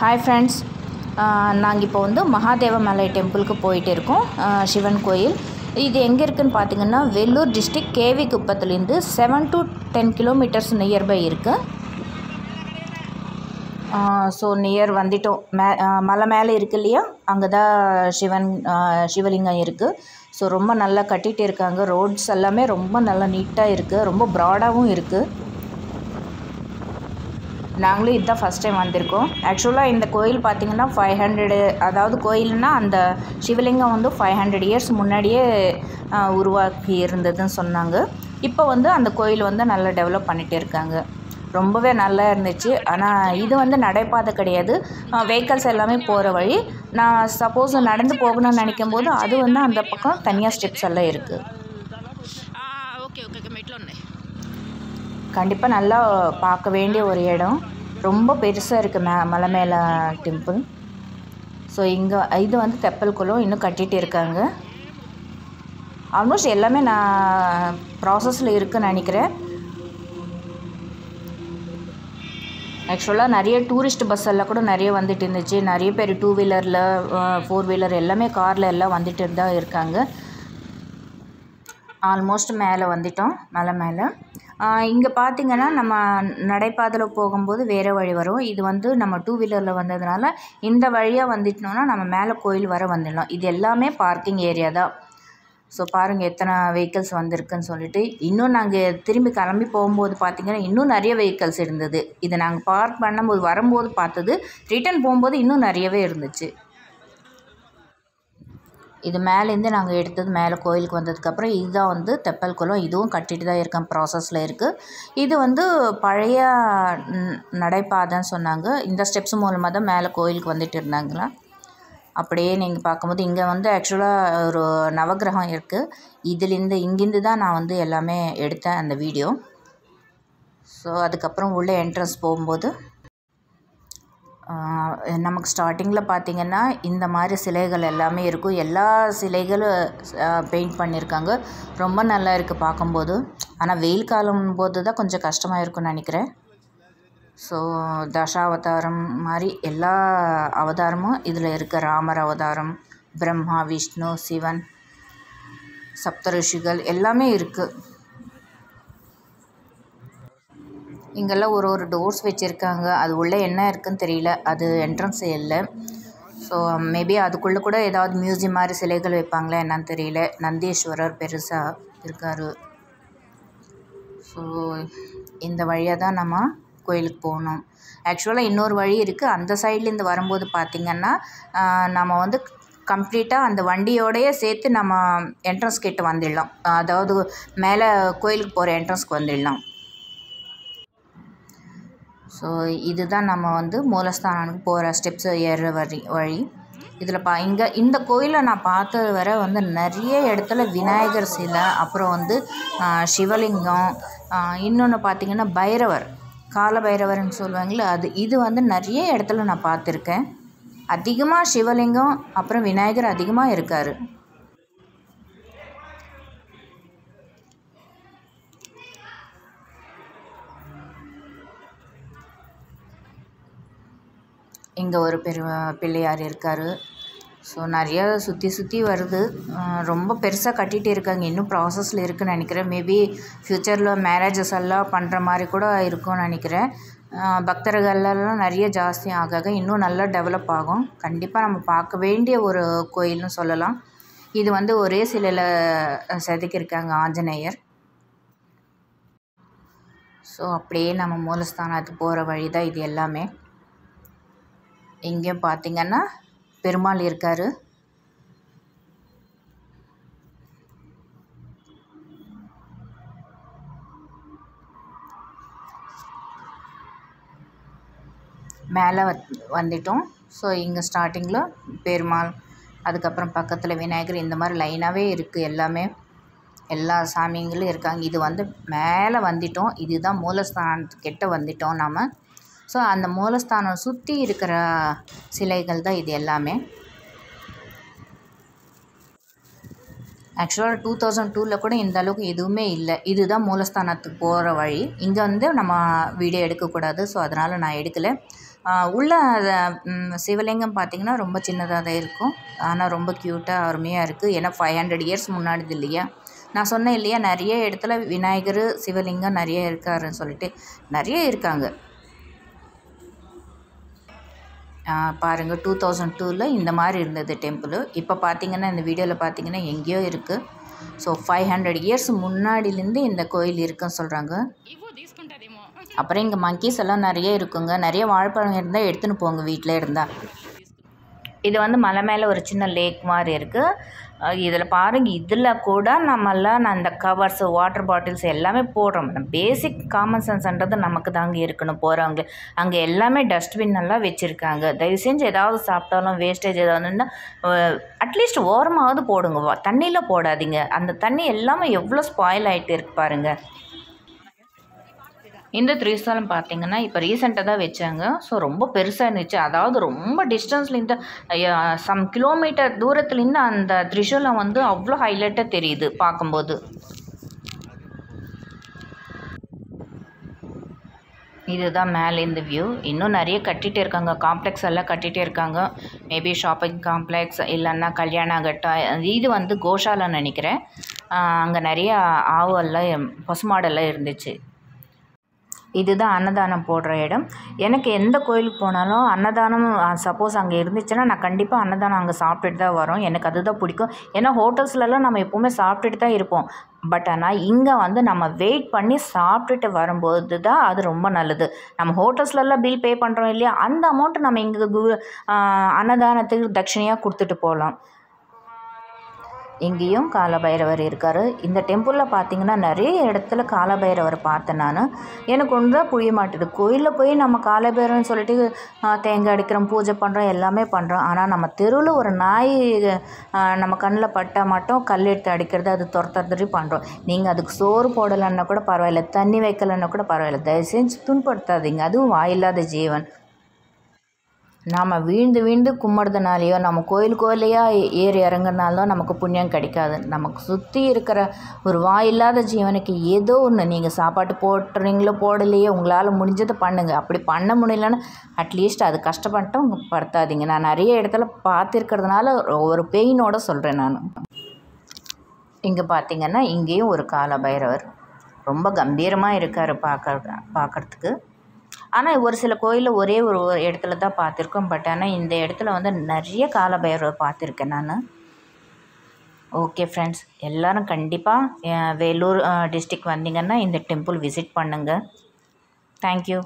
Hi friends, நாங்கள் இப்போ வந்து மகாதேவமலை டெம்பிளுக்கு போயிட்டு இருக்கோம். சிவன் கோயில் இது எங்கே இருக்குதுன்னு பார்த்தீங்கன்னா, வெள்ளூர் டிஸ்ட்ரிக்ட் கேவி குப்பத்துலேருந்து 7 to 10 கிலோமீட்டர்ஸ் நியர்பை இருக்குது. ஸோ நியர் வந்துட்டோம். மலை மேலே இருக்கு இல்லையா, அங்கே தான் சிவலிங்கம் இருக்குது. ஸோ ரொம்ப நல்லா கட்டிகிட்டு இருக்காங்க. ரோட்ஸ் எல்லாமே ரொம்ப நல்லா நீட்டாக இருக்குது, ரொம்ப ப்ராடாகவும் இருக்குது. நாங்களும் இதுதான் ஃபஸ்ட் டைம் வந்திருக்கோம். ஆக்சுவலாக இந்த கோயில் பார்த்திங்கன்னா 500, அதாவது கோயில்னா அந்த சிவலிங்கம் வந்து 500 இயர்ஸ் முன்னாடியே உருவாக்கி இருந்ததுன்னு சொன்னாங்க. இப்போ வந்து அந்த கோயில் வந்து நல்லா டெவலப் பண்ணிகிட்டே இருக்காங்க. ரொம்பவே நல்லா இருந்துச்சு. ஆனால் இது வந்து நடைபாதை கிடையாது, வெஹிக்கல்ஸ் எல்லாமே போகிற வழி. நான் சப்போஸ் நடந்து போகணும்னு நினைக்கும் போது அது வந்து அந்த பக்கம் தனியாக ஸ்டெப்ஸ் எல்லாம் இருக்குது. கண்டிப்பாக நல்லா பார்க்க வேண்டிய ஒரு இடம். ரொம்ப பெருசாக இருக்குது மலை மேலே டெம்பிள். ஸோ இங்கே இது வந்து தெப்பல் குளம் இன்னும் கட்டிகிட்டு இருக்காங்க. ஆல்மோஸ்ட் எல்லாமே நான் ப்ராசஸில் இருக்குதுன்னு நினைக்கிறேன். ஆக்சுவலாக நிறைய டூரிஸ்ட் பஸ் எல்லாம் கூட நிறைய வந்துட்டு இருந்துச்சு. நிறைய பேர் 2 வீலரில் 4 வீலர் எல்லாமே காரில் எல்லாம் வந்துட்டு தான் இருக்காங்க. ஆல்மோஸ்ட் மேலே வந்துட்டோம், மலை மேலே. இங்கே பார்த்திங்கன்னா நம்ம நடைபாதையில் போகும்போது வேறு வழி வரும். இது வந்து நம்ம 2 வீலரில் வந்ததுனால இந்த வழியாக வந்துட்டோம்னா நம்ம மேலே கோயில் வர வந்துடலாம். இது எல்லாமே பார்க்கிங் ஏரியா தான். ஸோ பாருங்கள் எத்தனை வெஹிக்கல்ஸ் வந்திருக்குன்னு சொல்லிட்டு. இன்னும் நாங்கள் திரும்பி கிளம்பி போகும்போது பார்த்திங்கன்னா இன்னும் நிறைய வெஹிக்கல்ஸ் இருந்தது. இதை நாங்கள் பார்க் பண்ணும்போது வரும்போது பார்த்தது, ரிட்டன் போகும்போது இன்னும் நிறையவே இருந்துச்சு. இது மேலேருந்து நாங்கள் எடுத்தது மேலே கோயிலுக்கு வந்ததுக்கப்புறம் இதுதான் வந்து தெப்பல் குளம். இதுவும் கட்டிட்டு தான் இருக்கேன், ப்ராசஸில் இருக்குது. இது வந்து பழைய நடைபாதைன்னு சொன்னாங்க. இந்த ஸ்டெப்ஸ் மூலமாக தான் மேலே கோயிலுக்கு வந்துட்டு இருந்தாங்களா. அப்படியே நீங்கள் பார்க்கும்போது இங்கே வந்து ஆக்சுவலாக ஒரு நவகிரகம் இருக்குது. இங்கேருந்து தான் நான் வந்து எல்லாமே எடுத்தேன் அந்த வீடியோ. ஸோ அதுக்கப்புறம் உள்ளே என்ட்ரன்ஸ் போகும்போது நமக்கு ஸ்டார்டிங்கில் பார்த்திங்கன்னா இந்த மாதிரி சிலைகள் எல்லாமே இருக்கும். எல்லா சிலைகளும் பெயிண்ட் பண்ணியிருக்காங்க. ரொம்ப நல்லா இருக்குது பார்க்கும்போது. ஆனால் வெயில் காலம் போது தான் கொஞ்சம் கஷ்டமாக இருக்கும்னு நினைக்கிறேன். ஸோ தசாவதாரம் மாதிரி எல்லா அவதாரமும் இதில் இருக்குது. ராமர் அவதாரம், பிரம்மா, விஷ்ணு, சிவன், சப்தரிஷிகள் எல்லாமே இருக்குது. இங்கெல்லாம் ஒரு டோர்ஸ் வச்சுருக்காங்க. அது உள்ளே என்ன இருக்குதுன்னு தெரியல, அது என்ட்ரன்ஸ் இல்லை. ஸோ மேபி அதுக்குள்ளே கூட ஏதாவது மியூசியம் மாதிரி சிலைகள் வைப்பாங்களா என்னன்னு தெரியல. நந்தீஸ்வரர் பெருசாக இருக்கார். ஸோ இந்த வழியாக தான் நம்ம கோயிலுக்கு போகணும். ஆக்சுவலாக இன்னொரு வழி இருக்குது. அந்த சைட்லேருந்து வரும்போது பார்த்திங்கன்னா நம்ம வந்து கம்ப்ளீட்டாக அந்த வண்டியோடையே சேர்த்து நம்ம என்ட்ரன்ஸ் கிட்ட வந்துடலாம். அதாவது மேலே கோயிலுக்கு போகிற என்ட்ரன்ஸ்க்கு வந்துடலாம். ஸோ இதுதான் நம்ம வந்து மூலஸ்தானத்துக்கு போகிற ஸ்டெப்ஸ் ஏறுற வழி. இதில் இந்த கோயிலில் நான் பார்த்தது வர வந்து நிறைய இடத்துல விநாயகர் சிலை, அப்புறம் வந்து சிவலிங்கம், இன்னொன்று பார்த்திங்கன்னா பைரவர், கால பைரவர்னு சொல்லுவாங்களே அது. இது வந்து நிறைய இடத்துல நான் பார்த்துருக்கேன். அதிகமாக சிவலிங்கம் அப்புறம் விநாயகர் அதிகமாக இருக்கார். இங்கே ஒரு பிள்ளையார் இருக்கார். ஸோ நிறைய சுற்றி வருது. ரொம்ப பெருசாக கட்டிகிட்டு இருக்காங்க. இன்னும் ப்ராசஸில் இருக்குதுன்னு நினைக்கிறேன். மேபி ஃப்யூச்சரில் மேரேஜஸ் எல்லாம் பண்ணுற மாதிரி கூட இருக்கும்னு நினைக்கிறேன். பக்தர்களெல்லாம் நிறைய ஜாஸ்தி ஆக இன்னும் நல்லா டெவலப் ஆகும். கண்டிப்பாக நம்ம பார்க்க வேண்டிய ஒரு கோயில்னு சொல்லலாம். இது வந்து ஒரே சிலையில் செதுக்கியிருக்காங்க ஆஞ்சநேயர். ஸோ அப்படியே நம்ம மூலஸ்தானத்துக்கு போகிற வழி தான் இது எல்லாமே. இங்கேயும் பார்த்திங்கன்னா பெருமாள் இருக்கார். மேலே வந்துட்டோம். ஸோ இங்கே ஸ்டார்டிங்கில் பெருமாள், அதுக்கப்புறம் பக்கத்தில் விநாயகர், இந்த மாதிரி லைனாகவே இருக்குது. எல்லாமே எல்லா சாமிங்களும் இருக்காங்க. இது வந்து மேலே வந்துட்டோம். இதுதான் மூலஸ்தானத்துக்கிட்ட வந்துட்டோம் நாம். ஸோ அந்த மூலஸ்தானம் சுற்றி இருக்கிற சிலைகள் தான் இது எல்லாமே. ஆக்சுவலாக 2002 கூட இந்த அளவுக்கு எதுவுமே இல்லை. இதுதான் மூலஸ்தானத்துக்கு போகிற வழி. இங்கே வந்து நம்ம வீடியோ எடுக்கக்கூடாது, ஸோ அதனால் நான் எடுக்கலை. உள்ள சிவலிங்கம் பார்த்திங்கன்னா ரொம்ப சின்னதாக தான் இருக்கும். ஆனால் ரொம்ப க்யூட்டாக அருமையாக இருக்குது. ஏன்னா 500 இயர்ஸ் முன்னாடிது இல்லையா. நான் சொன்னேன் இல்லையா, நிறைய இடத்துல விநாயகர் சிவலிங்கம் நிறைய இருக்காருன்னு சொல்லிட்டு நிறைய இருக்காங்க. பாருங்கள் 2002ல் இந்த மாதிரி இருந்தது டெம்பிள். இப்போ பார்த்திங்கன்னா இந்த வீடியோவில் பார்த்திங்கன்னா எங்கேயோ இருக்குது. ஸோ 500 இயர்ஸ் முன்னாடிலேருந்து இந்த கோயில் இருக்குன்னு சொல்கிறாங்க. அப்புறம் இங்கே மங்கீஸ் எல்லாம் நிறைய இருக்குங்க. நிறைய வாழைப்பழம் இருந்தால் எடுத்துன்னு போங்க வீட்டில் இருந்தால். இது வந்து மலை மேலே ஒரு சின்ன லேக் மாதிரி இருக்குது. இதில் பாருங்கள், இதில் கூட நம்மளாம் அந்த கவர்ஸ் வாட்டர் பாட்டில்ஸ் எல்லாமே போடுறோம். பேசிக் காமன் சென்ஸ்ன்றது நமக்கு தாங்க இருக்கணும். போகிறவங்க அங்கே எல்லாமே டஸ்ட்பின் எல்லாம் வச்சுருக்காங்க. தயவு செஞ்சு ஏதாவது சாப்பிட்டாலும் வேஸ்டேஜ் ஏதாவதுன்னா அட்லீஸ்ட் ஓரமாவது போடுங்க, தண்ணியில் போடாதீங்க. அந்த தண்ணி எல்லாமே எவ்வளோ ஸ்பாயில் ஆகிட்டு இருக்கு பாருங்கள். இந்த திரிசூலம் பார்த்திங்கன்னா இப்போ ரீசெண்டாக தான் வச்சாங்க. ஸோ ரொம்ப பெருசாக இருந்துச்சு. அதாவது ரொம்ப டிஸ்டன்ஸ்லேருந்து சம் கிலோமீட்டர் தூரத்துலேருந்து அந்த திரிசூலம் வந்து அவ்வளோ ஹைலைட்டாக தெரியுது பார்க்கும்போது. இதுதான் மேலே இந்த வியூ. இன்னும் நிறைய கட்டிகிட்டே இருக்காங்க. காம்ப்ளெக்ஸ் எல்லாம் கட்டிகிட்டே இருக்காங்க. மேபி ஷாப்பிங் காம்ப்ளெக்ஸ் இல்லைன்னா கல்யாண கட்டா. இது வந்து கோஷாலான்னு நினைக்கிறேன். அங்கே நிறைய ஆவெல்லாம் பசுமாடெல்லாம் இருந்துச்சு. இதுதான் அன்னதானம் போடுற இடம். எனக்கு எந்த கோயிலுக்கு போனாலும் அன்னதானம் சப்போஸ் அங்கே இருந்துச்சுன்னா நான் கண்டிப்பாக அன்னதானம் அங்கே சாப்பிட்டுட்டு தான் வரோம். எனக்கு அதுதான் பிடிக்கும். ஏன்னா ஹோட்டல்ஸ்லலாம் நம்ம எப்போவுமே சாப்பிட்டுட்டு தான் இருப்போம். பட் ஆனால் இங்கே வந்து நம்ம வெயிட் பண்ணி சாப்பிட்டுட்டு வரும்போது தான் அது ரொம்ப நல்லது. நம்ம ஹோட்டல்ஸ்லலாம் பில் பே பண்ணுறோம் இல்லையா, அந்த அமௌண்ட்டு நம்ம இங்கே அன்னதானத்துக்கு தட்சணையாக கொடுத்துட்டு போகலாம். இங்கேயும் காலபைரவர் இருக்கார். இந்த டெம்பிளில் பார்த்திங்கன்னா நிறைய இடத்துல காலபைரவர் பார்த்தேன் நான். எனக்கு ஒன்று தான் புரிய மாட்டேது. கோயிலில் போய் நம்ம காலபைரவர்னு சொல்லிட்டு தேங்காய் அடிக்கிறோம், பூஜை பண்ணுறோம், எல்லாமே பண்ணுறோம். ஆனால் நம்ம தெருவில் ஒரு நாய் நம்ம கண்ணில் பட்டால் மட்டும் கல் எடுத்து அடிக்கிறது, அது துரத்துறது பண்ணுறோம். நீங்கள் அதுக்கு சோறு போடலைன்னா கூட பரவாயில்ல, தண்ணி வைக்கலைன்னா கூட பரவாயில்ல, தயவு செஞ்சு துன்படுத்தாதீங்க. அதுவும் வாயில்லாத ஜீவன். நாம் வீழ்ந்து கும்பிட்றதுனாலையோ நம்ம கோயிலையாக ஏறி இறங்குறதுனாலும் நமக்கு புண்ணியம் கிடைக்காது. நமக்கு சுற்றி இருக்கிற ஒரு வாயில்லாத ஜீவனுக்கு ஏதோ ஒன்று, நீங்கள் சாப்பாட்டு போட்டுறீங்களோ போடலையோ, உங்களால் முடிஞ்சதை பண்ணுங்கள். அப்படி பண்ண முடியலன்னா அட்லீஸ்ட் அது கஷ்டப்பட்டும் படுத்தாதீங்க. நான் நிறைய இடத்துல பார்த்துருக்கிறதுனால ஒரு பெயினோடு சொல்கிறேன் நான். இங்கே பார்த்திங்கன்னா இங்கேயும் ஒரு கால பைரவர் ரொம்ப கம்பீரமாக இருக்கார் பார்க்குறதுக்கு. ஆனால் ஒரு சில கோயிலில் ஒரே ஒரு இடத்துல தான் பார்த்துருக்கோம். பட் ஆனால் இந்த இடத்துல வந்து நிறைய காலபைரவர் பார்த்துருக்கேன் நான். ஓகே ஃப்ரெண்ட்ஸ், எல்லோரும் கண்டிப்பாக வேலூர் டிஸ்ட்ரிக்ட் வந்தீங்கன்னா இந்த டெம்பிள் விசிட் பண்ணுங்கள். தேங்க்யூ.